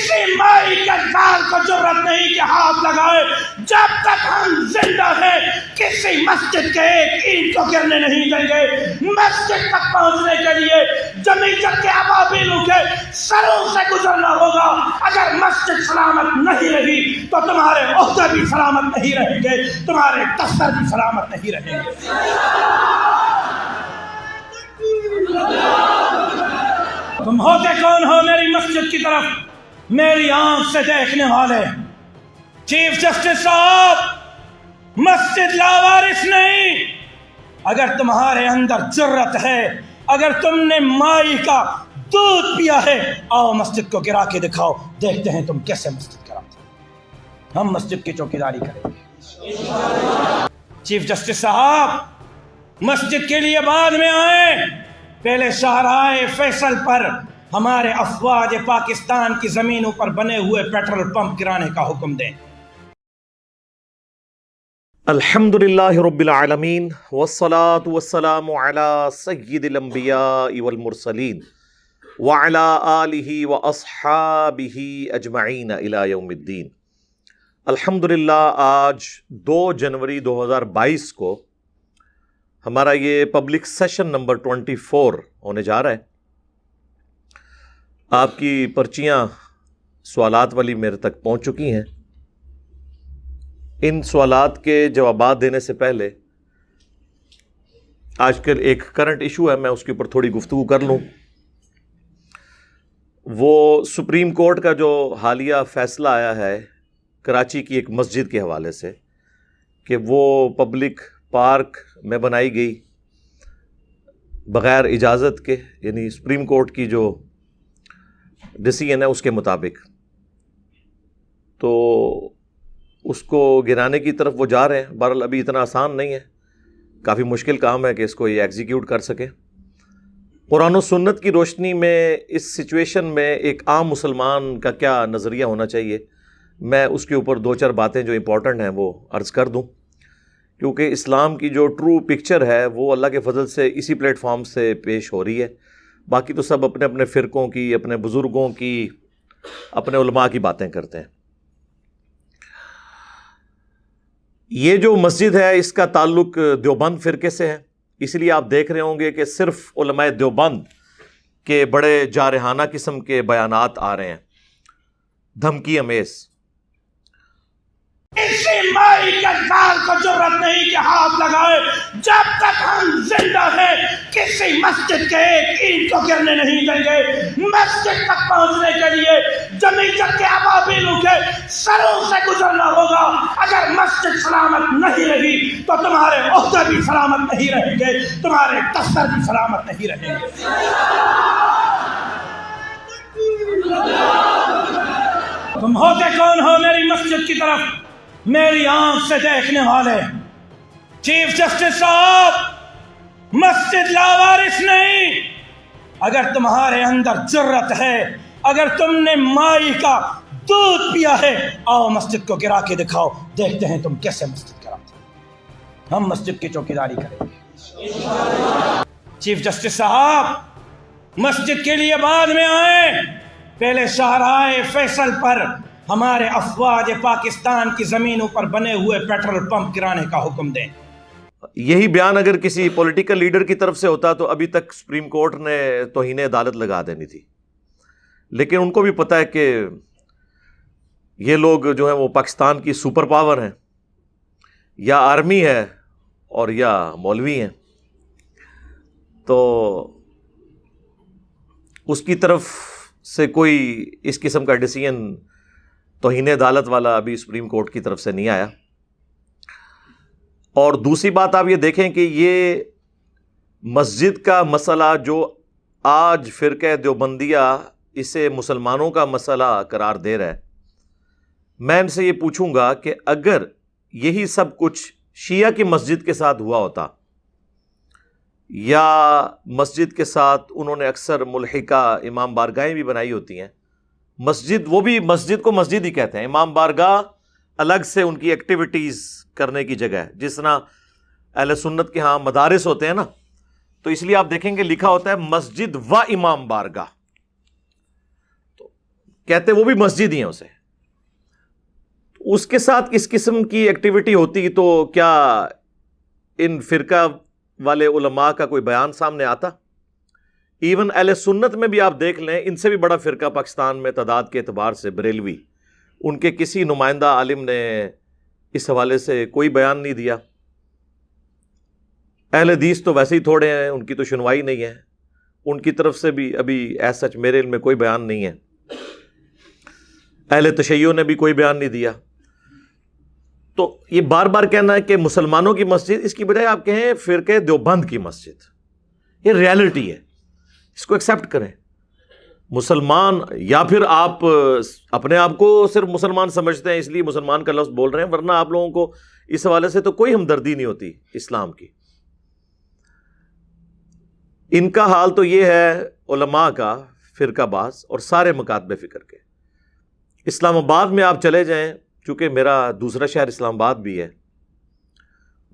کسی مائی کے لال کو جرأت نہیں کہ ہاتھ لگائے جب تک ہم زندہ ہیں کسی مسجد کے ایک اینٹ کو گرنے نہیں دیں گے. مسجد تک پہنچنے کے لیے جمیعت کے ابابیلوں کے سروں سے گزرنا ہوگا. اگر مسجد سلامت نہیں رہی تو تمہارے عہدے بھی سلامت نہیں رہیں گے, تمہارے دفتر بھی سلامت نہیں رہیں گے. تم ہوتے کون ہو میری مسجد کی طرف میری آنکھ سے دیکھنے والے؟ چیف جسٹس صاحب, مسجد لاوارث نہیں. اگر تمہارے اندر جرأت ہے, اگر تم نے مائی کا دودھ پیا ہے, آؤ مسجد کو گرا کے دکھاؤ, دیکھتے ہیں تم کیسے مسجد گراتے ہو. ہم مسجد کی چوکیداری کریں گے. چیف جسٹس صاحب, مسجد کے لیے بعد میں آئیں, پہلے شاہراہ فیصل پر ہمارے افواج پاکستان کی زمینوں پر بنے ہوئے پیٹرول پمپ گرانے کا حکم دیں. الحمدللہ رب العالمین والصلاة والسلام علی سید الانبیاء والمرسلین وعلی آلہ واصحابہ اجمعین الی یوم الدین. الحمدللہ آج 2 جنوری 2022 کو ہمارا یہ پبلک سیشن نمبر 24 ہونے جا رہا ہے. آپ کی پرچیاں سوالات والی میرے تک پہنچ چکی ہیں. ان سوالات کے جوابات دینے سے پہلے آج کل ایک کرنٹ ایشو ہے, میں اس کے اوپر تھوڑی گفتگو کر لوں. وہ سپریم کورٹ کا جو حالیہ فیصلہ آیا ہے کراچی کی ایک مسجد کے حوالے سے کہ وہ پبلک پارک میں بنائی گئی بغیر اجازت کے, یعنی سپریم کورٹ کی جو ڈیسیژن ہے اس کے مطابق, تو اس کو گرانے کی طرف وہ جا رہے ہیں. بہرحال ابھی اتنا آسان نہیں ہے, کافی مشکل کام ہے کہ اس کو یہ ایگزیکیوٹ کر سکیں. قرآن و سنت کی روشنی میں اس سچویشن میں ایک عام مسلمان کا کیا نظریہ ہونا چاہیے, میں اس کے اوپر 2-4 باتیں جو امپورٹنٹ ہیں وہ عرض کر دوں, کیونکہ اسلام کی جو ٹرو پکچر ہے وہ اللہ کے فضل سے اسی پلیٹ فارم سے پیش ہو رہی ہے. باقی تو سب اپنے اپنے فرقوں کی, اپنے بزرگوں کی, اپنے علماء کی باتیں کرتے ہیں. یہ جو مسجد ہے اس کا تعلق دیوبند فرقے سے ہے, اس لیے آپ دیکھ رہے ہوں گے کہ صرف علماء دیوبند کے بڑے جارحانہ قسم کے بیانات آ رہے ہیں, دھمکی امیز. کسی مائی کے لال کو جرأت نہیں کہ ہاتھ لگائے جب تک ہم زندہ ہیں کسی مسجد کے ایک اینٹ کو گرنے نہیں دیں گے. مسجد تک پہنچنے کے لیے جمیعت کے ابابیلوں کے سروں سے گزرنا ہوگا. اگر مسجد سلامت نہیں رہی تو تمہارے عہدے بھی سلامت نہیں رہیں گے, تمہارے دفتر بھی سلامت نہیں رہیں گے. تم ہوتے کون ہو میری مسجد کی طرف میری آنکھ سے دیکھنے والے؟ چیف جسٹس صاحب, مسجد لاوارث نہیں. اگر تمہارے اندر جرأت ہے, اگر تم نے مائی کا دودھ پیا ہے, آؤ مسجد کو گرا کے دکھاؤ, دیکھتے ہیں تم کیسے مسجد گراتے ہو. ہم مسجد کی چوکیداری کریں گے. چیف جسٹس صاحب, مسجد کے لیے بعد میں آئیں, پہلے شاہراہ فیصل پر ہمارے افواج پاکستان کی زمینوں پر بنے ہوئے پیٹرول پمپ گرانے کا حکم دیں. یہی بیان اگر کسی پولیٹیکل لیڈر کی طرف سے ہوتا تو ابھی تک سپریم کورٹ نے توہین عدالت لگا دینی تھی. لیکن ان کو بھی پتہ ہے کہ یہ لوگ جو ہیں وہ پاکستان کی سپر پاور ہیں, یا آرمی ہے اور یا مولوی ہیں, تو اس کی طرف سے کوئی اس قسم کا ڈیسیژن توہین عدالت والا ابھی سپریم کورٹ کی طرف سے نہیں آیا. اور دوسری بات آپ یہ دیکھیں کہ یہ مسجد کا مسئلہ جو آج فرقہ دیوبندیہ اسے مسلمانوں کا مسئلہ قرار دے رہا ہے, میں ان سے یہ پوچھوں گا کہ اگر یہی سب کچھ شیعہ کی مسجد کے ساتھ ہوا ہوتا, یا مسجد کے ساتھ انہوں نے اکثر ملحقہ امام بارگاہیں بھی بنائی ہوتی ہیں, مسجد وہ بھی مسجد کو مسجد ہی کہتے ہیں, امام بارگاہ الگ سے ان کی ایکٹیویٹیز کرنے کی جگہ ہے, جس طرح اہل سنت کے ہاں مدارس ہوتے ہیں نا, تو اس لیے آپ دیکھیں گے لکھا ہوتا ہے مسجد و امام بارگاہ. تو کہتے وہ بھی مسجد ہی ہیں اسے. اس کے ساتھ اس قسم کی ایکٹیویٹی ہوتی تو کیا ان فرقہ والے علماء کا کوئی بیان سامنے آتا؟ ایون اہل سنت میں بھی آپ دیکھ لیں، ان سے بھی بڑا فرقہ پاکستان میں تعداد کے اعتبار سے بریلوی، ان کے کسی نمائندہ عالم نے اس حوالے سے کوئی بیان نہیں دیا. اہل حدیث تو ویسے ہی تھوڑے ہیں، ان کی تو سنوائی نہیں ہے، ان کی طرف سے بھی ابھی ایز سچ میرے علم میں کوئی بیان نہیں ہے. اہل تشیع نے بھی کوئی بیان نہیں دیا. تو یہ بار بار کہنا ہے کہ مسلمانوں کی مسجد، اس کی بجائے آپ کہیں فرقہ دیوبند کی مسجد. یہ ریالٹی ہے، اس کو ایکسیپٹ کریں. مسلمان، یا پھر آپ اپنے آپ کو صرف مسلمان سمجھتے ہیں اس لیے مسلمان کا لفظ بول رہے ہیں، ورنہ آپ لوگوں کو اس حوالے سے تو کوئی ہمدردی نہیں ہوتی اسلام کی. ان کا حال تو یہ ہے علماء کا، فرقہ باز اور سارے مکاتب فکر کے. اسلام آباد میں آپ چلے جائیں، چونکہ میرا دوسرا شہر اسلام آباد بھی ہے،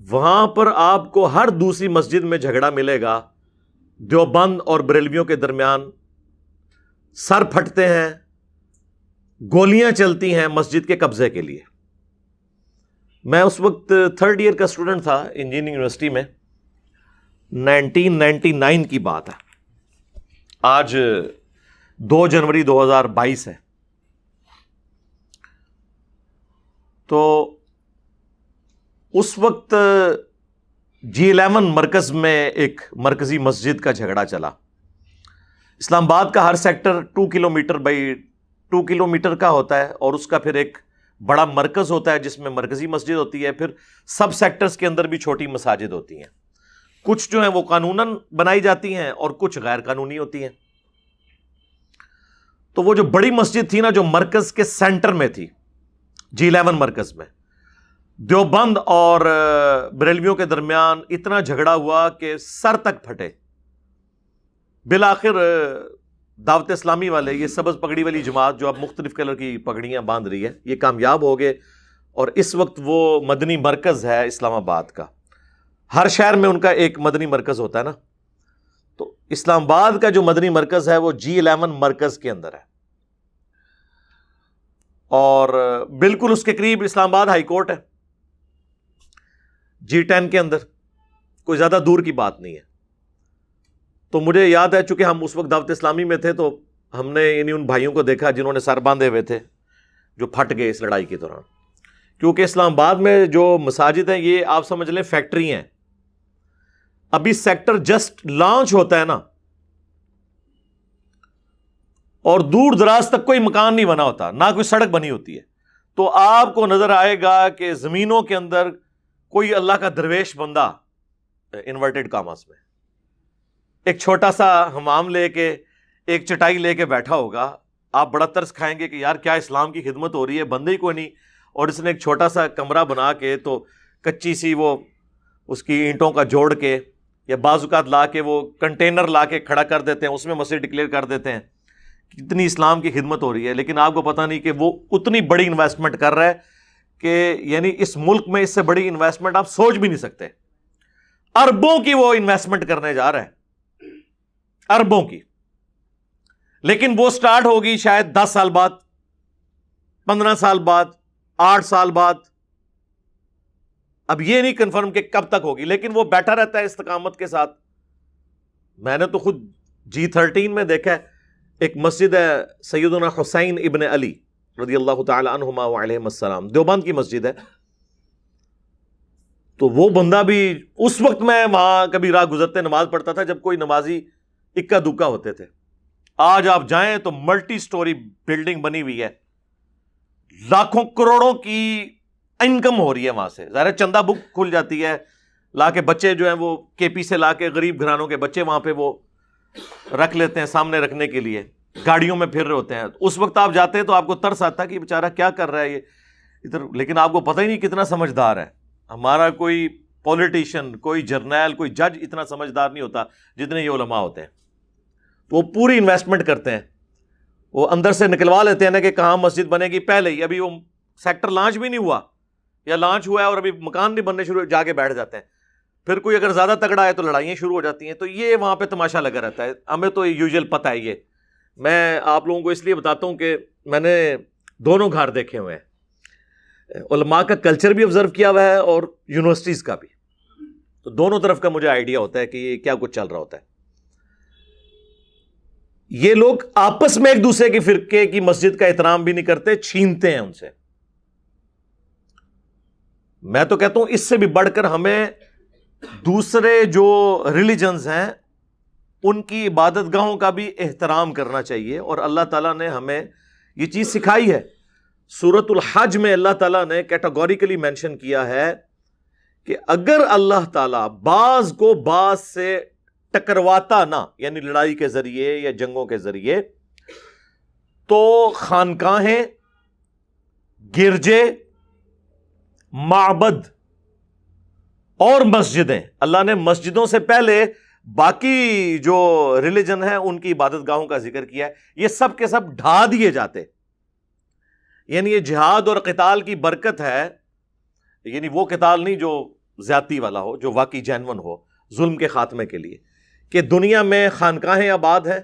وہاں پر آپ کو ہر دوسری مسجد میں جھگڑا ملے گا. دیوبند اور بریلویوں کے درمیان سر پھٹتے ہیں، گولیاں چلتی ہیں مسجد کے قبضے کے لیے. میں اس وقت 3rd ایئر کا اسٹوڈنٹ تھا انجینئرنگ یونیورسٹی میں، 1999 کی بات ہے. آج 2 جنوری 2022 ہے. تو اس وقت G11 مرکز میں ایک مرکزی مسجد کا جھگڑا چلا. اسلام آباد کا ہر سیکٹر 2 کلومیٹر بائی 2 کلومیٹر کا ہوتا ہے، اور اس کا پھر ایک بڑا مرکز ہوتا ہے جس میں مرکزی مسجد ہوتی ہے. پھر سب سیکٹرز کے اندر بھی چھوٹی مساجد ہوتی ہیں. کچھ جو ہیں وہ قانوناً بنائی جاتی ہیں اور کچھ غیر قانونی ہوتی ہیں. تو وہ جو بڑی مسجد تھی نا، جو مرکز کے سینٹر میں تھی، G11 مرکز میں، دیوبند اور بریلویوں کے درمیان اتنا جھگڑا ہوا کہ سر تک پھٹے. بالآخر دعوت اسلامی والے، یہ سبز پگڑی والی جماعت جو اب مختلف کلر کی پگڑیاں باندھ رہی ہے، یہ کامیاب ہو گئے، اور اس وقت وہ مدنی مرکز ہے اسلام آباد کا. ہر شہر میں ان کا ایک مدنی مرکز ہوتا ہے نا، تو اسلام آباد کا جو مدنی مرکز ہے وہ G11 مرکز کے اندر ہے، اور بالکل اس کے قریب اسلام آباد ہائی کورٹ ہے G10 کے اندر. کوئی زیادہ دور کی بات نہیں ہے. تو مجھے یاد ہے، چونکہ ہم اس وقت دعوت اسلامی میں تھے، تو ہم نے یعنی ان بھائیوں کو دیکھا جنہوں نے سر باندھے ہوئے تھے، جو پھٹ گئے اس لڑائی کے دوران. کیونکہ اسلام آباد میں جو مساجد ہیں، یہ آپ سمجھ لیں فیکٹری ہیں. ابھی سیکٹر جسٹ لانچ ہوتا ہے نا، اور دور دراز تک کوئی مکان نہیں بنا ہوتا، نہ کوئی سڑک بنی ہوتی ہے. تو آپ کو نظر آئے گا کہ زمینوں کے اندر کوئی اللہ کا درویش بندہ، انورٹڈ کاماس میں، ایک چھوٹا سا حمام لے کے، ایک چٹائی لے کے بیٹھا ہوگا. آپ بڑا ترس کھائیں گے کہ یار کیا اسلام کی خدمت ہو رہی ہے، بندے ہی کوئی نہیں، اور اس نے ایک چھوٹا سا کمرہ بنا کے، تو کچی سی وہ اس کی اینٹوں کا جوڑ کے، یا بعض اوقات لا کے وہ کنٹینر لا کے کھڑا کر دیتے ہیں، اس میں مسجد ڈکلیئر کر دیتے ہیں. کتنی اسلام کی خدمت ہو رہی ہے، لیکن آپ کو پتہ نہیں کہ وہ اتنی بڑی انویسٹمنٹ کر رہا ہے کہ یعنی اس ملک میں اس سے بڑی انویسٹمنٹ آپ سوچ بھی نہیں سکتے. اربوں کی وہ انویسٹمنٹ کرنے جا رہا ہے، اربوں کی. لیکن وہ سٹارٹ ہوگی شاید 10 سال بعد، 15 سال بعد، 8 سال بعد. اب یہ نہیں کنفرم کہ کب تک ہوگی، لیکن وہ بیٹھا رہتا ہے استقامت کے ساتھ. میں نے تو خود G13 میں دیکھا ہے، ایک مسجد ہے سیدنا حسین ابن علی رضی اللہ تعالی عنہما وعلیہم السلام، دیوبند کی مسجد ہے. تو وہ بندہ بھی، اس وقت میں وہاں کبھی راہ گزرتے نماز پڑھتا تھا جب کوئی نمازی اکا دکا ہوتے تھے. آج آپ جائیں تو ملٹی سٹوری بلڈنگ بنی ہوئی ہے، لاکھوں کروڑوں کی انکم ہو رہی ہے وہاں سے. ظاہر چندہ بک کھل جاتی ہے، لا کے بچے جو ہیں وہ KP سے لا کے، غریب گھرانوں کے بچے وہاں پہ وہ رکھ لیتے ہیں سامنے رکھنے کے لیے، گاڑیوں میں پھر رہے ہوتے ہیں. اس وقت آپ جاتے ہیں تو آپ کو ترس آتا ہے کہ بیچارہ کیا کر رہا ہے یہ ادھر، لیکن آپ کو پتہ ہی نہیں کتنا سمجھدار ہے. ہمارا کوئی پولیٹیشین، کوئی جرنیل، کوئی جج اتنا سمجھدار نہیں ہوتا جتنے یہ علماء ہوتے ہیں. وہ پوری انویسٹمنٹ کرتے ہیں، وہ اندر سے نکلوا لیتے ہیں نا کہ کہاں مسجد بنے گی پہلے ہی. ابھی وہ سیکٹر لانچ بھی نہیں ہوا، یا لانچ ہوا ہے اور ابھی مکان نہیں بننے شروع، جا کے بیٹھ جاتے ہیں. پھر کوئی اگر زیادہ تگڑا ہے تو لڑائیاں شروع ہو جاتی ہیں. تو یہ وہاں پہ تماشا لگا رہتا ہے. ہمیں تو یوزل پتہ ہے یہ میں آپ لوگوں کو اس لیے بتاتا ہوں کہ میں نے دونوں گھر دیکھے ہوئے ہیں، علماء کا کلچر بھی آبزرو کیا ہوا ہے اور یونیورسٹیز کا بھی، تو دونوں طرف کا مجھے آئیڈیا ہوتا ہے کہ یہ کیا کچھ چل رہا ہوتا ہے۔ یہ لوگ آپس میں ایک دوسرے کے فرقے کی مسجد کا احترام بھی نہیں کرتے، چھینتے ہیں ان سے۔ میں تو کہتا ہوں اس سے بھی بڑھ کر ہمیں دوسرے جو ریلیجنز ہیں ان کی عبادت گاہوں کا بھی احترام کرنا چاہیے، اور اللہ تعالیٰ نے ہمیں یہ چیز سکھائی ہے۔ سورۃ الحج میں اللہ تعالیٰ نے کیٹاگوریکلی مینشن کیا ہے کہ اگر اللہ تعالیٰ بعض کو بعض سے ٹکرواتا نہ، یعنی لڑائی کے ذریعے یا جنگوں کے ذریعے، تو خانقاہیں، گرجے، معبد اور مسجدیں، اللہ نے مسجدوں سے پہلے باقی جو ریلیجن ہے ان کی عبادت گاہوں کا ذکر کیا ہے، یہ سب کے سب ڈھا دیے جاتے۔ یعنی یہ جہاد اور قتال کی برکت ہے، یعنی وہ قتال نہیں جو زیادتی والا ہو، جو واقعی جینون ہو ظلم کے خاتمے کے لیے، کہ دنیا میں خانقاہیں آباد ہیں،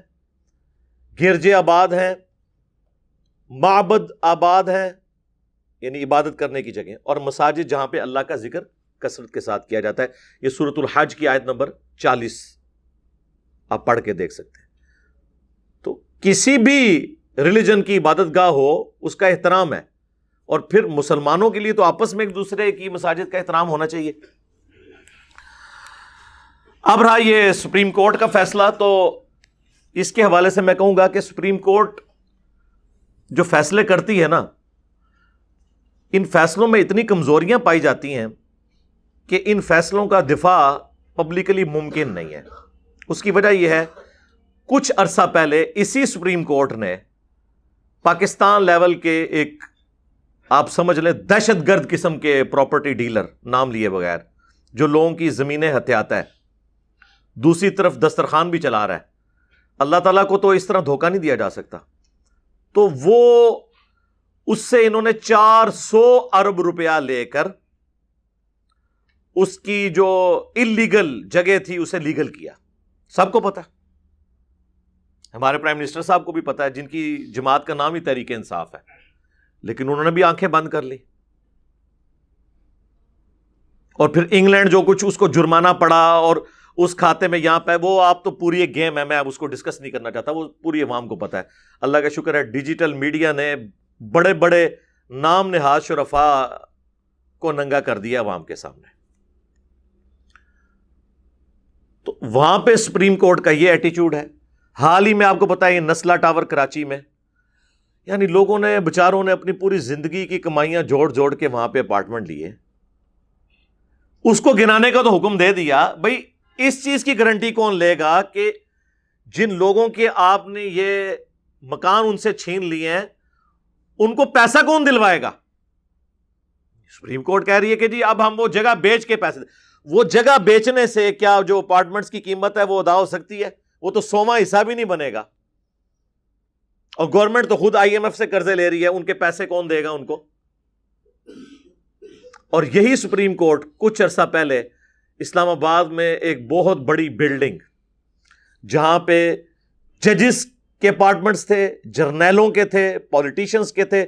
گرجے آباد ہیں، معبد آباد ہیں، یعنی عبادت کرنے کی جگہ، اور مساجد جہاں پہ اللہ کا ذکر کثرت کے ساتھ کیا جاتا ہے۔ یہ سورۃ الحج کی آیت نمبر 40 آپ پڑھ کے دیکھ سکتے ہیں۔ تو کسی بھی ریلیجن کی عبادت گاہ ہو اس کا احترام ہے، اور پھر مسلمانوں کے لیے تو آپس میں ایک دوسرے کی مساجد کا احترام ہونا چاہیے۔ اب رہا یہ سپریم کورٹ کا فیصلہ، تو اس کے حوالے سے میں کہوں گا کہ سپریم کورٹ جو فیصلے کرتی ہے نا، ان فیصلوں میں اتنی کمزوریاں پائی جاتی ہیں کہ ان فیصلوں کا دفاع پبلکلی ممکن نہیں ہے۔ اس کی وجہ یہ ہے، کچھ عرصہ پہلے اسی سپریم کورٹ نے پاکستان لیول کے ایک، آپ سمجھ لیں، دہشت گرد قسم کے پراپرٹی ڈیلر، نام لیے بغیر، جو لوگوں کی زمینیں ہتھیاتا ہے، دوسری طرف دسترخوان بھی چلا رہا ہے، اللہ تعالیٰ کو تو اس طرح دھوکہ نہیں دیا جا سکتا، تو وہ اس سے انہوں نے 400 ارب روپیہ لے کر اس کی جو اللیگل جگہ تھی اسے لیگل کیا۔ سب کو پتا ہے، ہمارے پرائم منسٹر صاحب کو بھی پتا ہے، جن کی جماعت کا نام ہی تحریک انصاف ہے، لیکن انہوں نے بھی آنکھیں بند کر لی۔ اور پھر انگلینڈ جو کچھ اس کو جرمانہ پڑا اور اس کھاتے میں یہاں پہ، وہ آپ تو پوری ایک گیم ہے، میں اب اس کو ڈسکس نہیں کرنا چاہتا، وہ پوری عوام کو پتا ہے۔ اللہ کا شکر ہے ڈیجیٹل میڈیا نے بڑے بڑے نام نہاد شرفاء کو ننگا کر دیا عوام کے سامنے۔ تو وہاں پہ سپریم کورٹ کا یہ ایٹیچیوڈ ہے۔ حال ہی میں آپ کو پتا ہے یہ نسلہ ٹاور کراچی میں، یعنی لوگوں نے، بچاروں نے اپنی پوری زندگی کی کمائیاں جوڑ جوڑ کے وہاں پہ اپارٹمنٹ لیے، اس کو گرانے کا تو حکم دے دیا۔ بھئی اس چیز کی گارنٹی کون لے گا کہ جن لوگوں کے آپ نے یہ مکان ان سے چھین لیے ہیں ان کو پیسہ کون دلوائے گا؟ سپریم کورٹ کہہ رہی ہے کہ جی اب ہم وہ جگہ بیچ کے پیسے وہ جگہ بیچنے سے کیا جو اپارٹمنٹس کی قیمت ہے وہ ادا ہو سکتی ہے؟ وہ تو 100واں حصہ بھی نہیں بنے گا، اور گورنمنٹ تو خود IMF سے قرضے لے رہی ہے، ان کے پیسے کون دے گا ان کو؟ اور یہی سپریم کورٹ کچھ عرصہ پہلے اسلام آباد میں ایک بہت بڑی بلڈنگ جہاں پہ ججز کے اپارٹمنٹس تھے، جرنیلوں کے تھے، پولیٹیشنز کے تھے،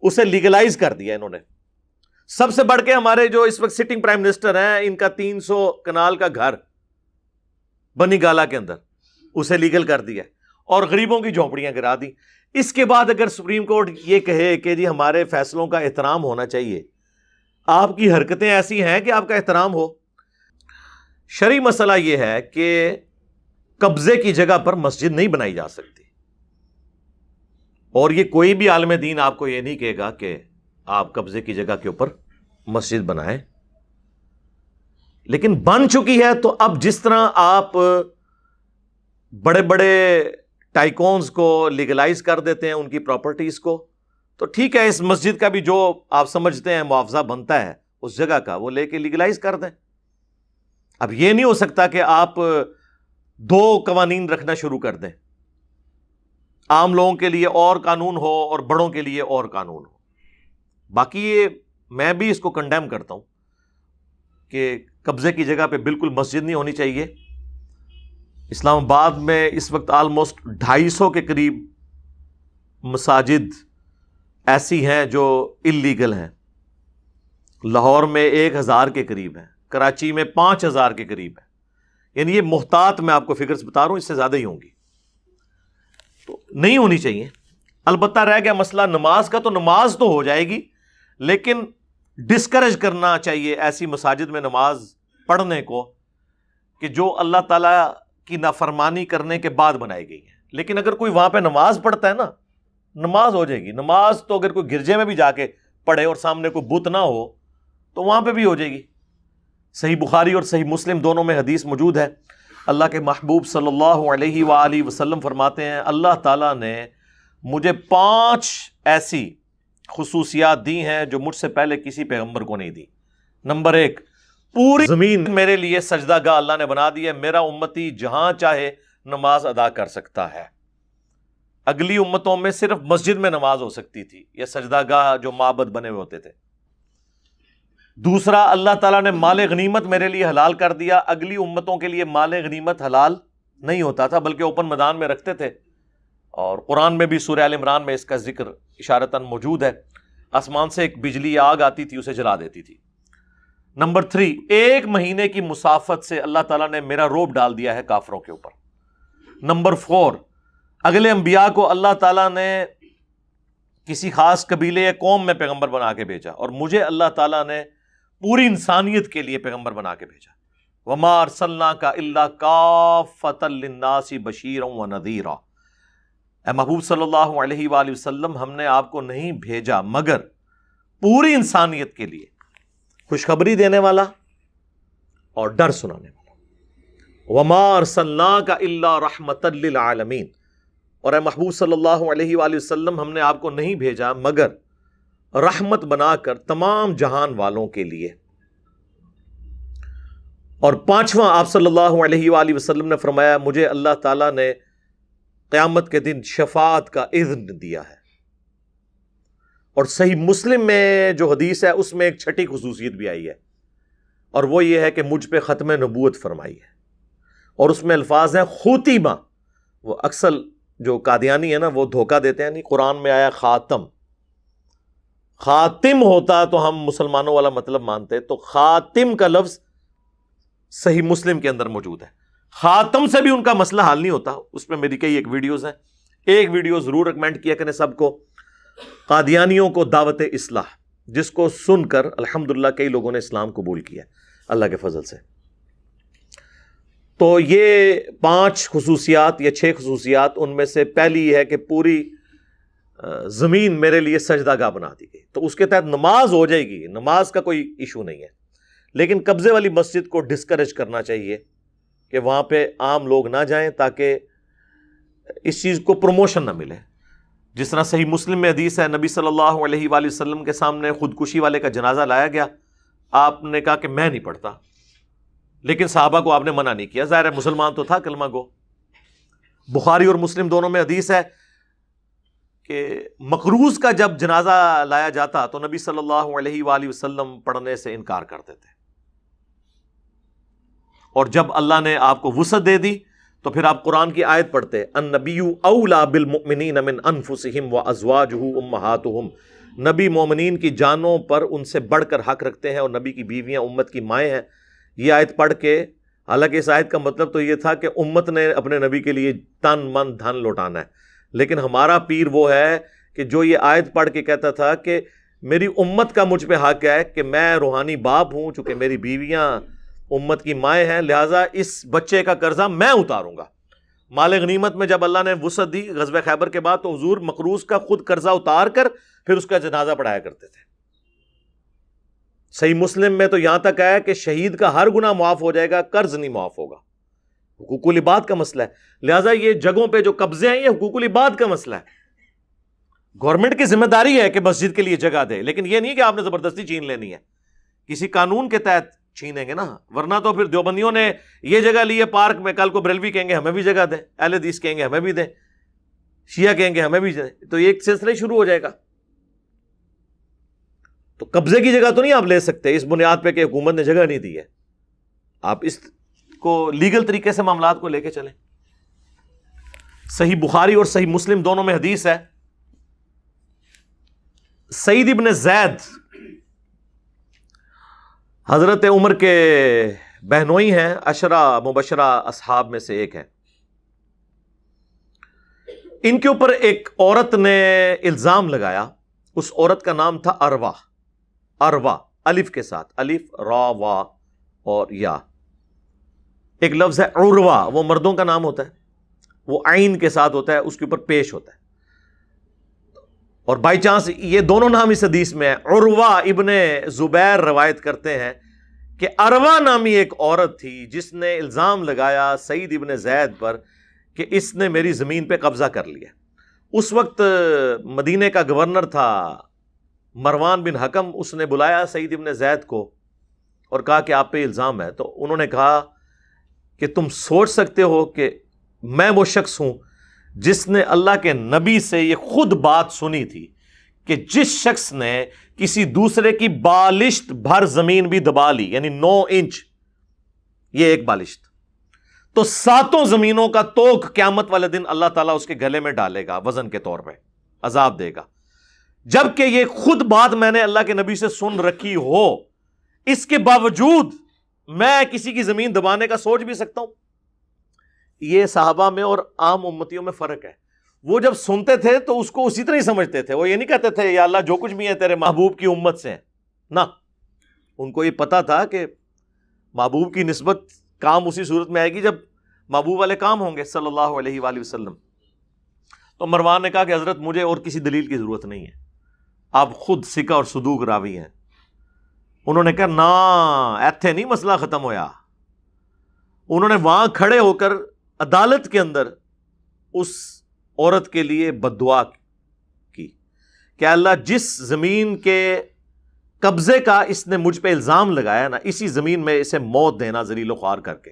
اسے لیگلائز کر دیا انہوں نے۔ سب سے بڑھ کے ہمارے جو اس وقت سٹنگ پرائم منسٹر ہیں، ان کا 300 کنال کا گھر بنی گالا کے اندر، اسے لیگل کر دیا اور غریبوں کی جھونپڑیاں گرا دی۔ اس کے بعد اگر سپریم کورٹ یہ کہے کہ جی ہمارے فیصلوں کا احترام ہونا چاہیے، آپ کی حرکتیں ایسی ہیں کہ آپ کا احترام ہو۔ شرعی مسئلہ یہ ہے کہ قبضے کی جگہ پر مسجد نہیں بنائی جا سکتی، اور یہ کوئی بھی عالم دین آپ کو یہ نہیں کہے گا کہ آپ قبضے کی جگہ کے اوپر مسجد بنائیں، لیکن بن چکی ہے۔ تو اب جس طرح آپ بڑے بڑے ٹائکونز کو لیگلائز کر دیتے ہیں ان کی پراپرٹیز کو، تو ٹھیک ہے، اس مسجد کا بھی جو آپ سمجھتے ہیں معاوضہ بنتا ہے اس جگہ کا وہ لے کے لیگلائز کر دیں۔ اب یہ نہیں ہو سکتا کہ آپ 2 قوانین رکھنا شروع کر دیں، عام لوگوں کے لیے اور قانون ہو اور بڑوں کے لیے اور قانون ہو۔ باقی یہ میں بھی اس کو کنڈیم کرتا ہوں کہ قبضے کی جگہ پہ بالکل مسجد نہیں ہونی چاہیے، اسلام آباد میں اس وقت آلموسٹ 250 کے قریب مساجد ایسی ہیں جو اللیگل ہیں، لاہور میں 1000 کے قریب ہیں، کراچی میں 5000 کے قریب ہیں، یعنی یہ محتاط میں آپ کو فگرز بتا رہا ہوں، اس سے زیادہ ہی ہوں گی، تو نہیں ہونی چاہیے۔ البتہ رہ گیا مسئلہ نماز کا، تو نماز تو ہو جائے گی، لیکن ڈسکریج کرنا چاہیے ایسی مساجد میں نماز پڑھنے کو کہ جو اللہ تعالیٰ کی نافرمانی کرنے کے بعد بنائی گئی ہے۔ لیکن اگر کوئی وہاں پہ نماز پڑھتا ہے نا، نماز ہو جائے گی۔ نماز تو اگر کوئی گرجے میں بھی جا کے پڑھے اور سامنے کوئی بت نہ ہو تو وہاں پہ بھی ہو جائے گی۔ صحیح بخاری اور صحیح مسلم دونوں میں حدیث موجود ہے، اللہ کے محبوب صلی اللہ علیہ وآلہ وسلم فرماتے ہیں اللہ تعالیٰ نے مجھے 5 ایسی خصوصیات دی ہیں جو مجھ سے پہلے کسی پیغمبر کو نہیں دی۔ نمبر 1، پوری زمین میرے لیے سجدہ گاہ اللہ نے بنا دی ہے، میرا امتی جہاں چاہے نماز ادا کر سکتا ہے۔ اگلی امتوں میں صرف مسجد میں نماز ہو سکتی تھی، یہ سجدہ گاہ جو معبد بنے ہوئے ہوتے تھے۔ دوسرا، اللہ تعالیٰ نے مال غنیمت میرے لیے حلال کر دیا، اگلی امتوں کے لیے مال غنیمت حلال نہیں ہوتا تھا بلکہ اوپن میدان میں رکھتے تھے، اور قرآن میں بھی سورہ آل عمران میں اس کا ذکر اشارتاً موجود ہے۔ آسمان سے ایک بجلی آگ آتی تھی، اسے جلا دیتی تھی۔ نمبر 3، 1 مہینے کی مسافت سے اللہ تعالیٰ نے میرا رعب ڈال دیا ہے کافروں کے اوپر۔ نمبر 4، اگلے انبیاء کو اللہ تعالیٰ نے کسی خاص قبیلے یا قوم میں پیغمبر بنا کے بھیجا، اور مجھے اللہ تعالیٰ نے پوری انسانیت کے لیے پیغمبر بنا کے بھیجا۔ وَمَا أَرْسَلْنَاكَ إِلَّا كَافَّةً لِلنَّاسِ بَشِيرًا وَنَذِيرًا، اے محبوب صلی اللہ علیہ وآلہ وسلم، ہم نے آپ کو نہیں بھیجا مگر پوری انسانیت کے لیے خوشخبری دینے والا اور ڈر سنانے والا۔ وَمَا أَرْسَلْنَاكَ إِلَّا رَحْمَةً لِلْعَالَمِينَ، اور اے محبوب صلی اللہ علیہ وآلہ وسلم، ہم نے آپ کو نہیں بھیجا مگر رحمت بنا کر تمام جہان والوں کے لیے۔ اور 5واں، آپ صلی اللہ علیہ وآلہ وسلم نے فرمایا مجھے اللہ تعالیٰ نے قیامت کے دن شفاعت کا اذن دیا ہے۔ اور صحیح مسلم میں جو حدیث ہے اس میں ایک 6ٹھی خصوصیت بھی آئی ہے، اور وہ یہ ہے کہ مجھ پہ ختم نبوت فرمائی ہے، اور اس میں الفاظ ہیں خوتیمہ۔ وہ اکثر جو قادیانی ہے نا وہ دھوکہ دیتے ہیں، نہیں، قرآن میں آیا خاتم، خاتم ہوتا تو ہم مسلمانوں والا مطلب مانتے، تو خاتم کا لفظ صحیح مسلم کے اندر موجود ہے۔ خاتم سے بھی ان کا مسئلہ حل نہیں ہوتا، اس میں میری کئی ایک ویڈیوز ہیں، ایک ویڈیو ضرور ریکمینڈ کیا کریں سب کو، قادیانیوں کو دعوت اصلاح، جس کو سن کر الحمدللہ کئی لوگوں نے اسلام قبول کیا اللہ کے فضل سے۔ تو یہ 5 خصوصیات یا 6 خصوصیات، ان میں سے پہلی یہ ہے کہ پوری زمین میرے لیے سجدہ گاہ بنا دی گئی، تو اس کے تحت نماز ہو جائے گی، نماز کا کوئی ایشو نہیں ہے، لیکن قبضے والی مسجد کو ڈسکریج کرنا چاہیے کہ وہاں پہ عام لوگ نہ جائیں تاکہ اس چیز کو پروموشن نہ ملے۔ جس طرح صحیح مسلم میں حدیث ہے، نبی صلی اللہ علیہ وآلہ وسلم کے سامنے خودکشی والے کا جنازہ لایا گیا، آپ نے کہا کہ میں نہیں پڑھتا، لیکن صحابہ کو آپ نے منع نہیں کیا، ظاہر ہے مسلمان تو تھا کلمہ گو۔ بخاری اور مسلم دونوں میں حدیث ہے کہ مقروض کا جب جنازہ لایا جاتا تو نبی صلی اللہ علیہ وآلہ وسلم پڑھنے سے انکار کرتے تھے، اور جب اللہ نے آپ کو وسعت دے دی تو پھر آپ قرآن کی آیت پڑھتے، النبی اولیٰ بالمؤمنین من انفسہم وازواجہ امہاتہم، نبی مومنین کی جانوں پر ان سے بڑھ کر حق رکھتے ہیں، اور نبی کی بیویاں امت کی مائیں ہیں۔ یہ آیت پڑھ کے، حالانکہ اس آیت کا مطلب تو یہ تھا کہ امت نے اپنے نبی کے لیے تن من دھن لوٹانا ہے، لیکن ہمارا پیر وہ ہے کہ جو یہ آیت پڑھ کے کہتا تھا کہ میری امت کا مجھ پہ حق ہے کہ میں روحانی باپ ہوں، چونکہ میری بیویاں امت کی مائیں ہیں، لہٰذا اس بچے کا قرضہ میں اتاروں گا۔ مال غنیمت میں جب اللہ نے وسعت دی غزوہ خیبر کے بعد، تو حضور مقروض کا خود قرضہ اتار کر پھر اس کا جنازہ پڑھایا کرتے تھے۔ صحیح مسلم میں تو یہاں تک آیا کہ شہید کا ہر گناہ معاف ہو جائے گا، قرض نہیں معاف ہوگا۔ حقوق العباد کا مسئلہ ہے، لہٰذا یہ جگہوں پہ جو قبضے ہیں یہ حقوق العباد کا مسئلہ ہے۔ گورنمنٹ کی ذمہ داری ہے کہ مسجد کے لیے جگہ دے، لیکن یہ نہیں کہ آپ نے زبردستی چھین لینی ہے، کسی قانون کے تحت چھینیں گے نا، ورنہ تو پھر دیوبندیوں نے یہ جگہ لی ہے پارک میں، کل کو بریلوی کہیں گے ہمیں بھی جگہ دیں، اہل حدیث کہیں گے ہمیں بھی دیں، شیعہ کہیں گے ہمیں بھی دیں، تو ایک سلسلہ شروع ہو جائے گا۔ تو قبضے کی جگہ تو نہیں آپ لے سکتے اس بنیاد پہ کہ حکومت نے جگہ نہیں دی ہے، آپ اس کو لیگل طریقے سے معاملات کو لے کے چلیں. صحیح بخاری اور صحیح مسلم دونوں میں حدیث ہے, سعید ابن زید حضرت عمر کے بہنوئی ہیں, عشرہ مبشرہ اصحاب میں سے ایک ہے. ان کے اوپر ایک عورت نے الزام لگایا. اس عورت کا نام تھا اروا. اروا الف کے ساتھ, الف را وا اور یا. ایک لفظ ہے عروا, وہ مردوں کا نام ہوتا ہے, وہ عین کے ساتھ ہوتا ہے, اس کے اوپر پیش ہوتا ہے. اور بائی چانس یہ دونوں نام اس حدیث میں ہیں. عروا ابن زبیر روایت کرتے ہیں کہ اروا نامی ایک عورت تھی جس نے الزام لگایا سعید ابن زید پر کہ اس نے میری زمین پہ قبضہ کر لیا. اس وقت مدینے کا گورنر تھا مروان بن حکم. اس نے بلایا سعید ابن زید کو اور کہا کہ آپ پہ الزام ہے. تو انہوں نے کہا کہ تم سوچ سکتے ہو کہ میں وہ شخص ہوں جس نے اللہ کے نبی سے یہ خود بات سنی تھی کہ جس شخص نے کسی دوسرے کی بالشت بھر زمین بھی دبا لی, یعنی 9 انچ یہ ایک بالشت, تو 7 زمینوں کا توق قیامت والے دن اللہ تعالیٰ اس کے گلے میں ڈالے گا وزن کے طور پہ, عذاب دے گا. جبکہ یہ خود بات میں نے اللہ کے نبی سے سن رکھی ہو, اس کے باوجود میں کسی کی زمین دبانے کا سوچ بھی سکتا ہوں. یہ صحابہ میں اور عام امتیوں میں فرق ہے. وہ جب سنتے تھے تو اس کو اسی طرح ہی سمجھتے تھے. وہ یہ نہیں کہتے تھے یا اللہ جو کچھ بھی ہے تیرے محبوب کی امت سے ہے, نہ, ان کو یہ پتا تھا کہ محبوب کی نسبت کام اسی صورت میں آئے گی جب محبوب والے کام ہوں گے صلی اللہ علیہ وآلہ وسلم. تو مروان نے کہا کہ حضرت مجھے اور کسی دلیل کی ضرورت نہیں ہے, آپ خود ثقہ اور صدوق راوی ہیں. انہوں نے کہا نا, ایتھے نہیں مسئلہ ختم ہویا. انہوں نے وہاں کھڑے ہو کر عدالت کے اندر اس عورت کے لیے بد دعا کی کہ اللہ جس زمین کے قبضے کا اس نے مجھ پہ الزام لگایا نا, اسی زمین میں اسے موت دینا ذلیل و خوار کر کے.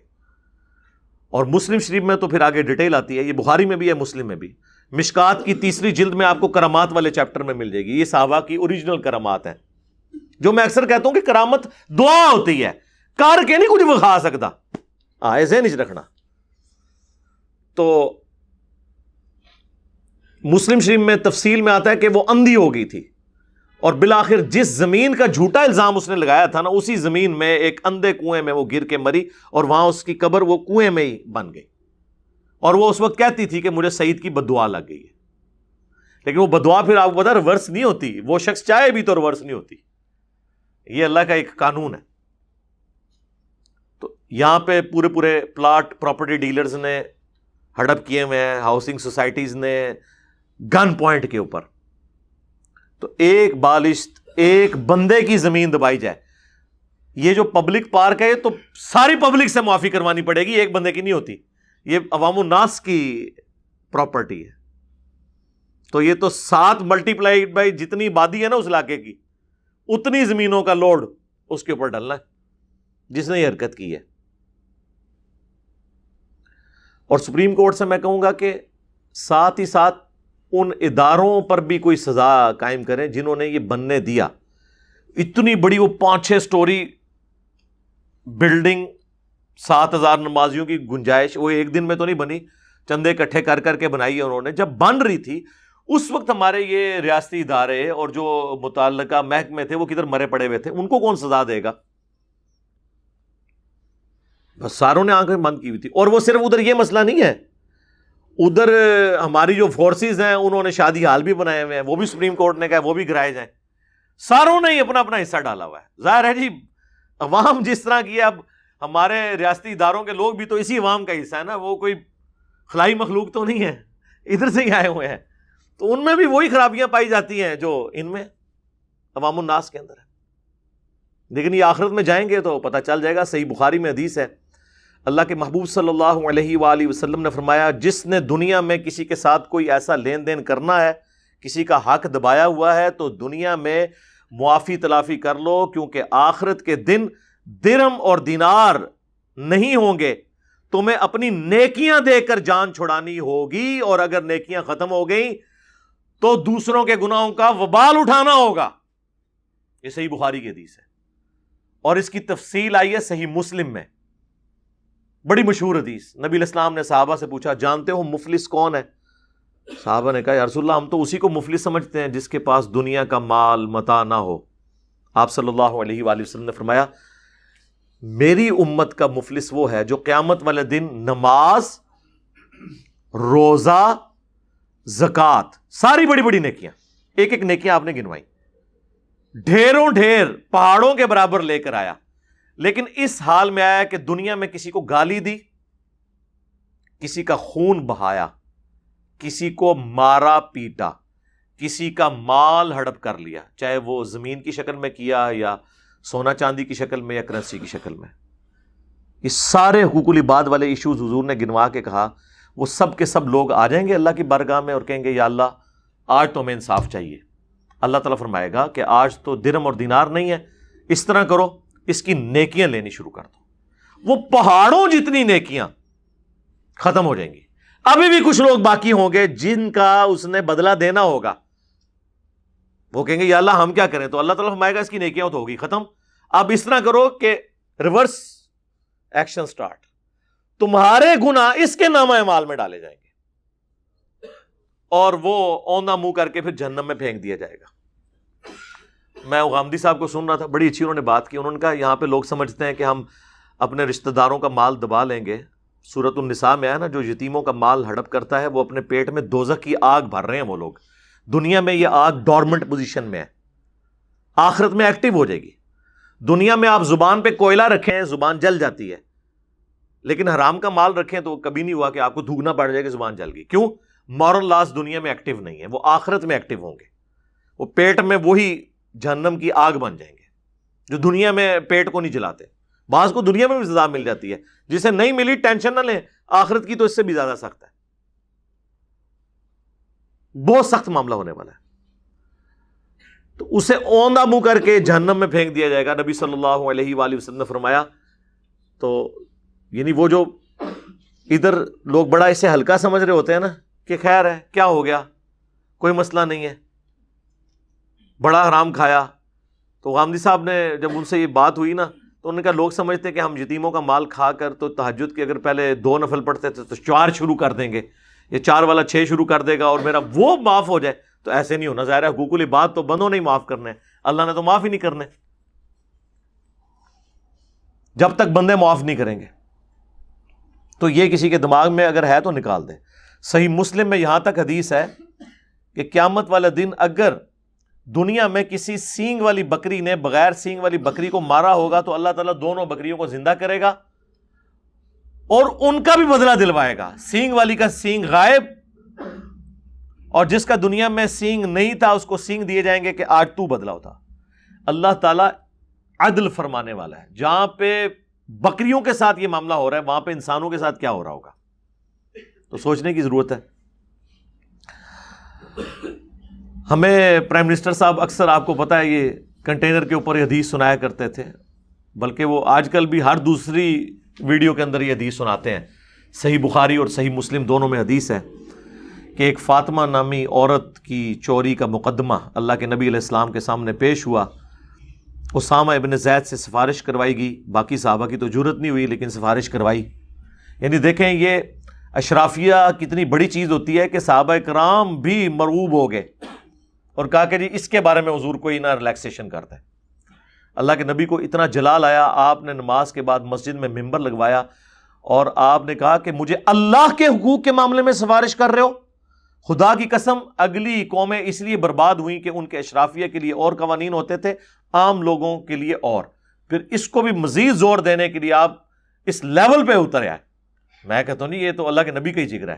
اور مسلم شریف میں تو پھر آگے ڈیٹیل آتی ہے, یہ بخاری میں بھی ہے مسلم میں بھی. مشکات کی 3 جلد میں آپ کو کرامات والے چیپٹر میں مل جائے گی. یہ صحابہ کی اوریجنل کرامات ہیں, جو میں اکثر کہتا ہوں کہ کرامت دعا ہوتی ہے, کار کے نہیں کچھ بخا سکتا, ایسے نہیں رکھنا. تو مسلم شریف میں تفصیل میں آتا ہے کہ وہ اندھی ہو گئی تھی, اور بالآخر جس زمین کا جھوٹا الزام اس نے لگایا تھا نا, اسی زمین میں ایک اندھے کنویں میں وہ گر کے مری, اور وہاں اس کی قبر وہ کنویں میں ہی بن گئی. اور وہ اس وقت کہتی تھی کہ مجھے سعید کی بددعا لگ گئی ہے. لیکن وہ بددعا پھر آپ کو پتا ریورس نہیں ہوتی, وہ شخص چاہے بھی تو ریورس نہیں ہوتی. یہ اللہ کا ایک قانون ہے. تو یہاں پہ پورے پلاٹ پراپرٹی ڈیلرز نے ہڑپ کیے ہوئے ہیں, ہاؤسنگ سوسائٹیز نے گن پوائنٹ کے اوپر. تو ایک بالشت ایک بندے کی زمین دبائی جائے, یہ جو پبلک پارک ہے تو ساری پبلک سے معافی کروانی پڑے گی, ایک بندے کی نہیں ہوتی. یہ عوام الناس کی پراپرٹی ہے. تو یہ تو 7 ملٹیپلائیڈ بائی جتنی آبادی ہے نا اس علاقے کی, اتنی زمینوں کا لوڈ اس کے اوپر ڈالنا ہے جس نے یہ حرکت کی ہے. اور سپریم کورٹ سے میں کہوں گا کہ ساتھ ہی ساتھ ان اداروں پر بھی کوئی سزا قائم کریں جنہوں نے یہ بننے دیا. اتنی بڑی وہ 5-6 سٹوری بلڈنگ, 7,000 نمازیوں کی گنجائش, وہ ایک دن میں تو نہیں بنی, چندے اکٹھے کر کر کے بنائی ہے انہوں نے. جب بن رہی تھی اس وقت ہمارے یہ ریاستی ادارے اور جو متعلقہ محکمے تھے وہ کدھر مرے پڑے ہوئے تھے, ان کو کون سزا دے گا؟ بس ساروں نے آنکھیں بند کی ہوئی تھی. اور وہ صرف ادھر یہ مسئلہ نہیں ہے, ادھر ہماری جو فورسز ہیں انہوں نے شادی ہال بھی بنائے ہوئے ہیں, وہ بھی سپریم کورٹ نے کہا وہ بھی گرائے جائیں. ساروں نے ہی اپنا اپنا حصہ ڈالا ہوا ہے. ظاہر ہے جی عوام جس طرح کی ہے, اب ہمارے ریاستی اداروں کے لوگ بھی تو اسی عوام کا حصہ ہے نا, وہ کوئی خلائی مخلوق تو نہیں ہے, ادھر سے ہی آئے ہوئے ہیں. تو ان میں بھی وہی خرابیاں پائی جاتی ہیں جو ان میں عوام الناس کے اندر ہے. لیکن یہ آخرت میں جائیں گے تو پتہ چل جائے گا. صحیح بخاری میں حدیث ہے, اللہ کے محبوب صلی اللہ علیہ وآلہ وسلم نے فرمایا, جس نے دنیا میں کسی کے ساتھ کوئی ایسا لین دین کرنا ہے, کسی کا حق دبایا ہوا ہے, تو دنیا میں معافی تلافی کر لو, کیونکہ آخرت کے دن درم اور دینار نہیں ہوں گے, تمہیں اپنی نیکیاں دے کر جان چھڑانی ہوگی, اور اگر نیکیاں ختم ہو گئیں تو دوسروں کے گناہوں کا وبال اٹھانا ہوگا. یہ صحیح بخاری کی حدیث ہے, اور اس کی تفصیل آئی ہے صحیح مسلم میں. بڑی مشہور حدیث، نبی علیہ السلام نے صحابہ سے پوچھا جانتے ہو مفلس کون ہے؟ صحابہ نے کہا یا رسول اللہ ہم تو اسی کو مفلس سمجھتے ہیں جس کے پاس دنیا کا مال متاع نہ ہو۔ آپ صلی اللہ علیہ وآلہ وسلم نے فرمایا میری امت کا مفلس وہ ہے جو قیامت والے دن نماز، روزہ، زکوٰۃ، ساری بڑی بڑی نیکیاں، ایک ایک نیکیاں آپ نے گنوائی، ڈھیروں ڈھیر پہاڑوں کے برابر لے کر آیا، لیکن اس حال میں آیا کہ دنیا میں کسی کو گالی دی، کسی کا خون بہایا، کسی کو مارا پیٹا، کسی کا مال ہڑپ کر لیا، چاہے وہ زمین کی شکل میں کیا یا سونا چاندی کی شکل میں یا کرنسی کی شکل میں۔ یہ سارے حقوق العباد والے ایشوز حضور نے گنوا کے کہا وہ سب کے سب لوگ آ جائیں گے اللہ کی بارگاہ میں اور کہیں گے یا اللہ آج تو ہمیں انصاف چاہیے۔ اللہ تعالیٰ فرمائے گا کہ آج تو درہم اور دینار نہیں ہے، اس طرح کرو اس کی نیکیاں لینی شروع کر دو۔ وہ پہاڑوں جتنی نیکیاں ختم ہو جائیں گی۔ ابھی بھی کچھ لوگ باقی ہوں گے جن کا اس نے بدلہ دینا ہوگا، وہ کہیں گے یا اللہ ہم کیا کریں؟ تو اللہ تعالیٰ فرمائے گا اس کی نیکیاں تو ہوگی ختم، اب اس طرح کرو کہ ریورس ایکشن سٹارٹ، تمہارے گناہ اس کے نامہ اعمال میں ڈالے جائیں گے اور وہ اوندا منہ کر کے پھر جہنم میں پھینک دیا جائے گا۔ میں غامدی صاحب کو سن رہا تھا، بڑی اچھی انہوں نے بات کی، انہوں نے کہا یہاں پہ لوگ سمجھتے ہیں کہ ہم اپنے رشتہ داروں کا مال دبا لیں گے۔ سورۃ النساء میں ہے نا، جو یتیموں کا مال ہڑپ کرتا ہے وہ اپنے پیٹ میں دوزخ کی آگ بھر رہے ہیں وہ لوگ۔ دنیا میں یہ آگ ڈورمنٹ پوزیشن میں ہے، آخرت میں ایکٹیو ہو جائے گی۔ دنیا میں آپ زبان پہ کوئلہ رکھیں زبان جل جاتی ہے، لیکن حرام کا مال رکھیں تو کبھی نہیں ہوا کہ آپ کو تھوکنا پڑ جائے کہ زبان جل گئی۔ کیوں؟ مورل لاز دنیا میں ایکٹیو نہیں ہے، وہ آخرت میں ایکٹیو ہوں گے، وہ پیٹ میں وہی جہنم کی آگ بن جائیں گے جو دنیا میں پیٹ کو نہیں جلاتے۔ بعض کو دنیا میں بھی سزا مل جاتی ہے، جسے نہیں ملی ٹینشن نہ لیں، آخرت کی تو اس سے بھی زیادہ سخت ہے، بہت سخت معاملہ ہونے والا ہے۔ تو اسے اوندا منہ کر کے جہنم میں پھینک دیا جائے گا۔ نبی صلی اللہ علیہ وآلہ وسلم نے فرمایا، تو یعنی وہ جو ادھر لوگ بڑا اسے ہلکا سمجھ رہے ہوتے ہیں نا کہ خیر ہے کیا ہو گیا، کوئی مسئلہ نہیں ہے، بڑا حرام کھایا۔ تو غامدی صاحب نے جب ان سے یہ بات ہوئی نا تو انہوں نے کہا لوگ سمجھتے ہیں کہ ہم یتیموں کا مال کھا کر تو تہجد کے اگر پہلے 2 نفل پڑھتے تھے تو 4 شروع کر دیں گے، یہ 4 والا 6 شروع کر دے گا اور میرا وہ معاف ہو جائے۔ تو ایسے نہیں ہونا، ظاہر ہے حقوق العباد تو بندوں نے ہی معاف کرنے، اللہ نے تو معاف ہی نہیں کرنے جب تک بندے معاف نہیں کریں گے۔ تو یہ کسی کے دماغ میں اگر ہے تو نکال دیں۔ صحیح مسلم میں یہاں تک حدیث ہے کہ قیامت والا دن اگر دنیا میں کسی سینگ والی بکری نے بغیر سینگ والی بکری کو مارا ہوگا تو اللہ تعالیٰ دونوں بکریوں کو زندہ کرے گا اور ان کا بھی بدلہ دلوائے گا۔ سینگ والی کا سینگ غائب اور جس کا دنیا میں سینگ نہیں تھا اس کو سینگ دیے جائیں گے کہ آج تو بدلہ ہوتا۔ اللہ تعالیٰ عدل فرمانے والا ہے، جہاں پہ بکریوں کے ساتھ یہ معاملہ ہو رہا ہے وہاں پہ انسانوں کے ساتھ کیا ہو رہا ہوگا، تو سوچنے کی ضرورت ہے۔ ہمیں پرائم منسٹر صاحب اکثر آپ کو پتہ ہے یہ کنٹینر کے اوپر یہ حدیث سنایا کرتے تھے، بلکہ وہ آج کل بھی ہر دوسری ویڈیو کے اندر یہ حدیث سناتے ہیں۔ صحیح بخاری اور صحیح مسلم دونوں میں حدیث ہے کہ ایک فاطمہ نامی عورت کی چوری کا مقدمہ اللہ کے نبی علیہ السلام کے سامنے پیش ہوا۔ اسامہ ابن زید سے سفارش کروائی گئی، باقی صحابہ کی تو جرت نہیں ہوئی لیکن سفارش کروائی۔ یعنی دیکھیں یہ اشرافیہ کتنی بڑی چیز ہوتی ہے کہ صحابہ کرام بھی مرعوب ہو گئے اور کہا کہ جی اس کے بارے میں حضور کوئی نہ ریلیکسیشن کرتا ہے۔ اللہ کے نبی کو اتنا جلال آیا، آپ نے نماز کے بعد مسجد میں ممبر لگوایا اور آپ نے کہا کہ مجھے اللہ کے حقوق کے معاملے میں سفارش کر رہے ہو؟ خدا کی قسم اگلی قومیں اس لیے برباد ہوئیں کہ ان کے اشرافیہ کے لیے اور قوانین ہوتے تھے، عام لوگوں کے لیے اور، پھر اس کو بھی مزید زور دینے کے لیے آپ اس لیول پہ اتر آئے۔ میں کہتا ہوں نہیں، یہ تو اللہ کے نبی کا ہی ذکر ہے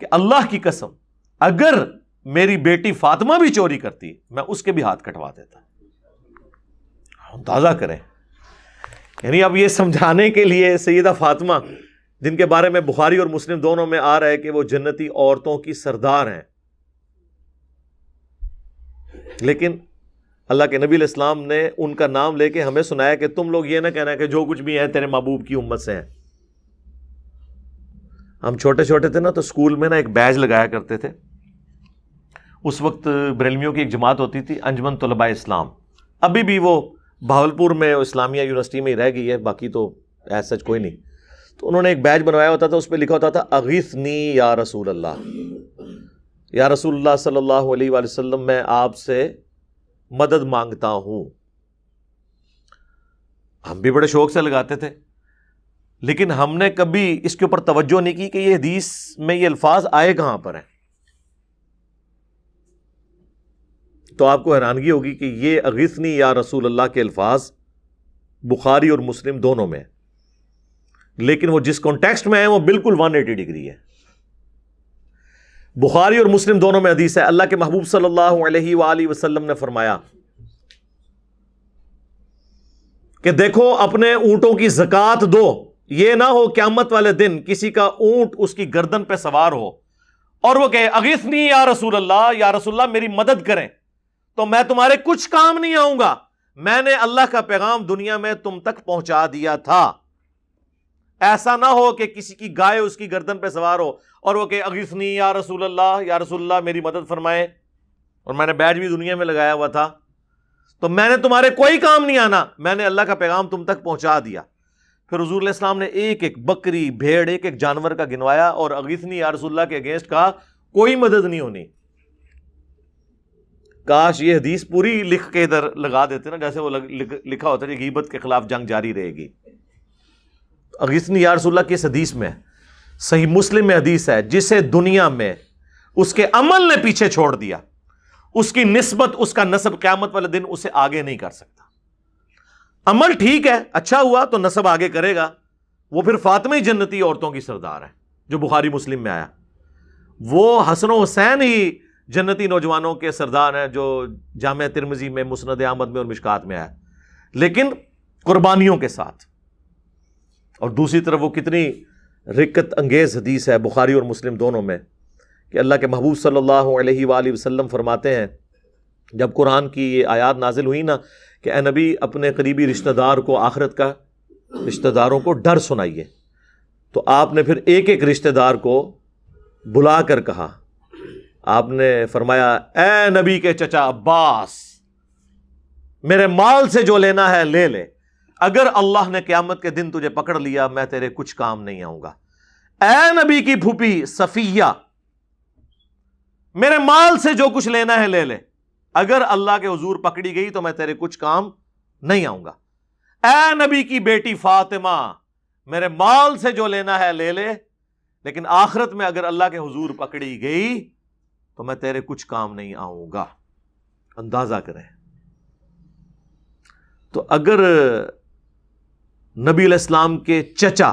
کہ اللہ کی قسم اگر میری بیٹی فاطمہ بھی چوری کرتی میں اس کے بھی ہاتھ کٹوا دیتا۔ اندازہ کریں، یعنی اب یہ سمجھانے کے لیے سیدہ فاطمہ جن کے بارے میں بخاری اور مسلم دونوں میں آ رہا ہے کہ وہ جنتی عورتوں کی سردار ہیں، لیکن اللہ کے نبی علیہ السلام نے ان کا نام لے کے ہمیں سنایا کہ تم لوگ یہ نہ کہنا کہ جو کچھ بھی ہے تیرے محبوب کی امت سے ہیں۔ ہم چھوٹے چھوٹے تھے نا تو اسکول میں نا ایک بیج لگایا کرتے تھے، اس وقت بریلویوں کی ایک جماعت ہوتی تھی انجمن طلباء اسلام، ابھی بھی وہ بہاولپور میں اسلامیہ یونیورسٹی میں ہی رہ گئی ہے، باقی تو ایز سچ کوئی نہیں۔ تو انہوں نے ایک بیج بنوایا ہوتا تھا، اس پہ لکھا ہوتا تھا اغیثنی یا رسول اللہ، یا رسول اللہ صلی اللہ علیہ وآلہ وسلم میں آپ سے مدد مانگتا ہوں. ہم بھی بڑے شوق سے لگاتے تھے، لیکن ہم نے کبھی اس کے اوپر توجہ نہیں کی کہ یہ حدیث میں یہ الفاظ آئے کہاں پر ہیں. تو آپ کو حیرانگی ہوگی کہ یہ اغیثنی یا رسول اللہ کے الفاظ بخاری اور مسلم دونوں میں، لیکن وہ جس کانٹیکسٹ میں ہے وہ بالکل 180 ڈگری ہے. بخاری اور مسلم دونوں میں حدیث ہے، اللہ کے محبوب صلی اللہ علیہ وآلہ وسلم نے فرمایا کہ دیکھو اپنے اونٹوں کی زکوٰۃ دو، یہ نہ ہو قیامت والے دن کسی کا اونٹ اس کی گردن پہ سوار ہو اور وہ کہے اغیثنی یا رسول اللہ، یا رسول اللہ میری مدد کریں، تو میں تمہارے کچھ کام نہیں آؤں گا، میں نے اللہ کا پیغام دنیا میں تم تک پہنچا دیا تھا. ایسا نہ ہو کہ کسی کی گائے اس کی گردن پہ سوار ہو اور وہ کہ اغیثنی یا رسول اللہ، یا رسول اللہ میری مدد فرمائے، اور میں نے بیج بھی دنیا میں لگایا ہوا تھا، تو میں نے تمہارے کوئی کام نہیں آنا، میں نے اللہ کا پیغام تم تک پہنچا دیا. پھر حضور علیہ السلام نے ایک ایک بکری، بھیڑ، ایک ایک جانور کا گنوایا اور اغیثنی یا رسول اللہ کے اگینسٹ کہا کوئی مدد نہیں ہونی. کاش یہ حدیث پوری لکھ کے ادھر لگا دیتے نا، جیسے وہ لکھا ہوتا ہے کہ غیبت کے خلاف جنگ جاری رہے گی. اغیثنی یا رسول اللہ کی اس حدیث میں، صحیح مسلم میں حدیث ہے، جسے دنیا میں اس کے عمل نے پیچھے چھوڑ دیا، اس کی نسبت، اس کا نسب قیامت والے دن اسے آگے نہیں کر سکتا. عمل ٹھیک ہے، اچھا ہوا تو نسب آگے کرے گا. وہ پھر فاطمہ جنتی عورتوں کی سردار ہے جو بخاری مسلم میں آیا. وہ حسن و حسین ہی جنتی نوجوانوں کے سردار ہیں جو جامع ترمذی میں، مسند احمد میں اور مشکات میں آیا، لیکن قربانیوں کے ساتھ. اور دوسری طرف وہ کتنی رکت انگیز حدیث ہے بخاری اور مسلم دونوں میں کہ اللہ کے محبوب صلی اللہ علیہ وآلہ وسلم فرماتے ہیں، جب قرآن کی یہ آیات نازل ہوئی نا کہ اے نبی اپنے قریبی رشتہ دار کو آخرت کا، رشتہ داروں کو ڈر سنائیے، تو آپ نے پھر ایک ایک رشتہ دار کو بلا کر کہا. آپ نے فرمایا اے نبی کے چچا عباس، میرے مال سے جو لینا ہے لے لے، اگر اللہ نے قیامت کے دن تجھے پکڑ لیا میں تیرے کچھ کام نہیں آؤں گا. اے نبی کی پھوپھی صفیہ، میرے مال سے جو کچھ لینا ہے لے لے، اگر اللہ کے حضور پکڑی گئی تو میں تیرے کچھ کام نہیں آؤں گا. اے نبی کی بیٹی فاطمہ، میرے مال سے جو لینا ہے لے لے، لیکن آخرت میں اگر اللہ کے حضور پکڑی گئی تو میں تیرے کچھ کام نہیں آؤں گا. اندازہ کریں. تو اگر نبی علیہ السلام کے چچا،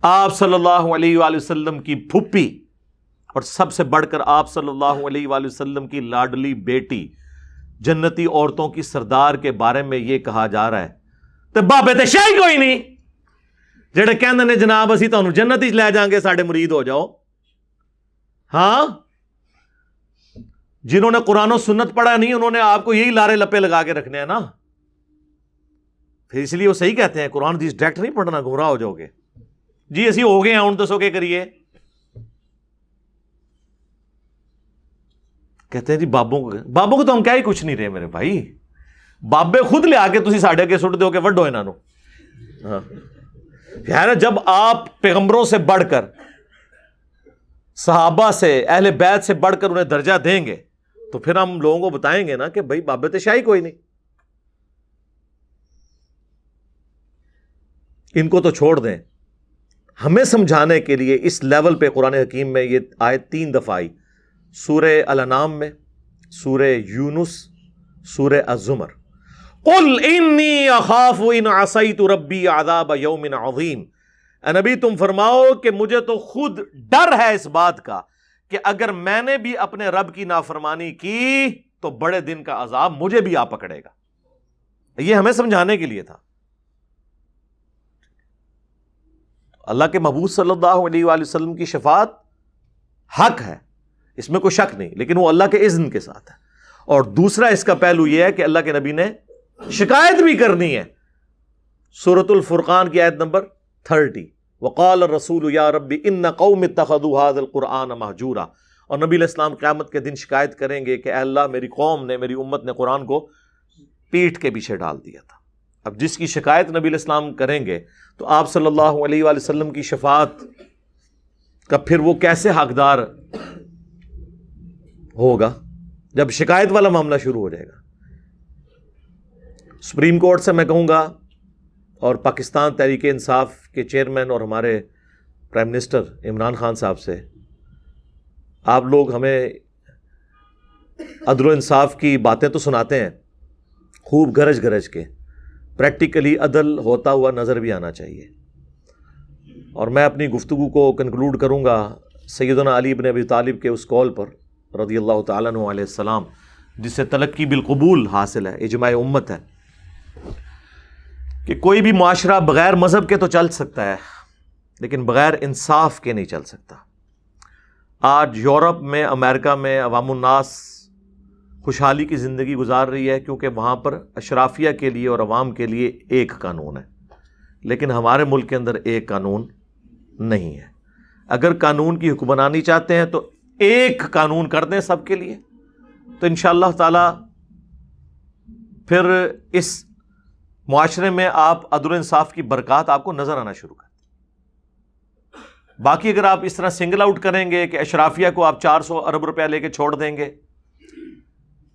آپ صلی اللہ علیہ وآلہ وسلم کی پھوپھی، اور سب سے بڑھ کر آپ صلی اللہ علیہ وآلہ وسلم کی لاڈلی بیٹی، جنتی عورتوں کی سردار کے بارے میں یہ کہا جا رہا ہے تو بابے تے شاہی کوئی نہیں جڑے کہندے نے جناب اسی تانوں جنت وچ لے جائیں گے، ساڈے مرید ہو جاؤ. ہاں، جنہوں نے قرآن و سنت پڑھا نہیں انہوں نے آپ کو یہی لارے لپے لگا کے رکھنے ہیں نا. پھر اس لیے وہ صحیح کہتے ہیں قرآن حدیث ڈائریکٹ نہیں پڑھنا، گمراہ ہو جاؤ گے. جی اسی ہو گئے ہیں ہوں دسو کے کریے. کہتے ہیں جی بابوں کو تو ہم کیا ہی کچھ نہیں رہے میرے بھائی، بابے خود لے آ کے تسی ساڈے کے سٹ دیو کہ وڈو انہاں نو. ہاں یار، جب آپ پیغمبروں سے بڑھ کر، صحابہ سے، اہل بیت سے بڑھ کر انہیں درجہ دیں گے تو پھر ہم لوگوں کو بتائیں گے نا کہ بھائی بابے تے شاہی کوئی نہیں. ان کو تو چھوڑ دیں. ہمیں سمجھانے کے لیے اس لیول پہ قرآن حکیم میں یہ آیت 3 دفعہ آئی، سورہ الانعام میں، سورہ یونس، سورہ الزمر. قل انی اخاف ان عصیت ربی عذاب یوم عظیم. اے نبی تم فرماؤ کہ مجھے تو خود ڈر ہے اس بات کا کہ اگر میں نے بھی اپنے رب کی نافرمانی کی تو بڑے دن کا عذاب مجھے بھی آ پکڑے گا. یہ ہمیں سمجھانے کے لیے تھا. اللہ کے محبوب صلی اللہ علیہ وآلہ وسلم کی شفاعت حق ہے، اس میں کوئی شک نہیں، لیکن وہ اللہ کے اذن کے ساتھ ہے. اور دوسرا اس کا پہلو یہ ہے کہ اللہ کے نبی نے شکایت بھی کرنی ہے. سورۃ الفرقان کی آیت نمبر 30، وقال الرسول یا رب ان قوم اتخذوا هذا القرآن مہجورا. اور نبی علیہ السلام قیامت کے دن شکایت کریں گے کہ اے اللہ میری قوم نے، میری امت نے قرآن کو پیٹھ کے پیچھے ڈال دیا تھا. اب جس کی شکایت نبی علیہ السلام کریں گے تو آپ صلی اللہ علیہ وآلہ وسلم کی شفاعت کا پھر وہ کیسے حقدار ہوگا جب شکایت والا معاملہ شروع ہو جائے گا؟ سپریم کورٹ سے میں کہوں گا اور پاکستان تحریک انصاف کے چیئرمین اور ہمارے پرائم منسٹر عمران خان صاحب سے، آپ لوگ ہمیں عدل و انصاف کی باتیں تو سناتے ہیں خوب گرج گرج کے، پریکٹیکلی عدل ہوتا ہوا نظر بھی آنا چاہیے. اور میں اپنی گفتگو کو کنکلوڈ کروں گا سیدنا علی بن ابی طالب کے اس قول پر رضی اللہ تعالیٰ عنہ علیہ السلام، جس سے تلقی بالقبول حاصل ہے، اجماع امت ہے، کہ کوئی بھی معاشرہ بغیر مذہب کے تو چل سکتا ہے لیکن بغیر انصاف کے نہیں چل سکتا. آج یورپ میں، امریکہ میں عوام الناس خوشحالی کی زندگی گزار رہی ہے کیونکہ وہاں پر اشرافیہ کے لیے اور عوام کے لیے ایک قانون ہے، لیکن ہمارے ملک کے اندر ایک قانون نہیں ہے. اگر قانون کی حکمرانی چاہتے ہیں تو ایک قانون کر دیں سب کے لیے، تو انشاءاللہ تعالی پھر اس معاشرے میں آپ عدل و انصاف کی برکات آپ کو نظر آنا شروع کر دیں. باقی اگر آپ اس طرح سنگل آؤٹ کریں گے کہ اشرافیہ کو آپ 400 ارب روپیہ لے کے چھوڑ دیں گے،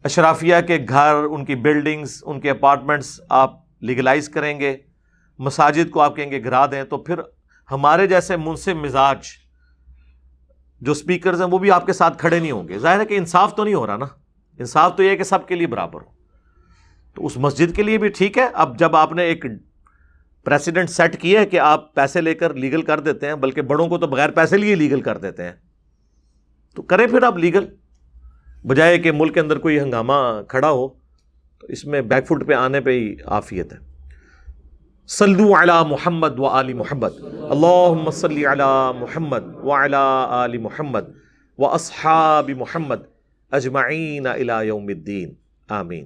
اشرافیہ کے گھر، ان کی بلڈنگز، ان کے اپارٹمنٹس آپ لیگلائز کریں گے، مساجد کو آپ کہیں گے گرا دیں، تو پھر ہمارے جیسے منصف مزاج جو سپیکرز ہیں وہ بھی آپ کے ساتھ کھڑے نہیں ہوں گے. ظاہر ہے کہ انصاف تو نہیں ہو رہا نا. انصاف تو یہ ہے کہ سب کے لیے برابر ہو. تو اس مسجد کے لیے بھی ٹھیک ہے، اب جب آپ نے ایک پریسیڈنٹ سیٹ کیا ہے کہ آپ پیسے لے کر لیگل کر دیتے ہیں، بلکہ بڑوں کو تو بغیر پیسے لیے لیگل کر دیتے ہیں، تو کریں پھر آپ لیگل، بجائے کہ ملک کے اندر کوئی ہنگامہ کھڑا ہو. تو اس میں بیک فٹ پہ آنے پہ ہی عافیت ہے. صلو علی محمد و آل محمد، اللہم صلی علی محمد و علی آل محمد و اصحاب محمد اجمعین الی یوم الدین، آمین.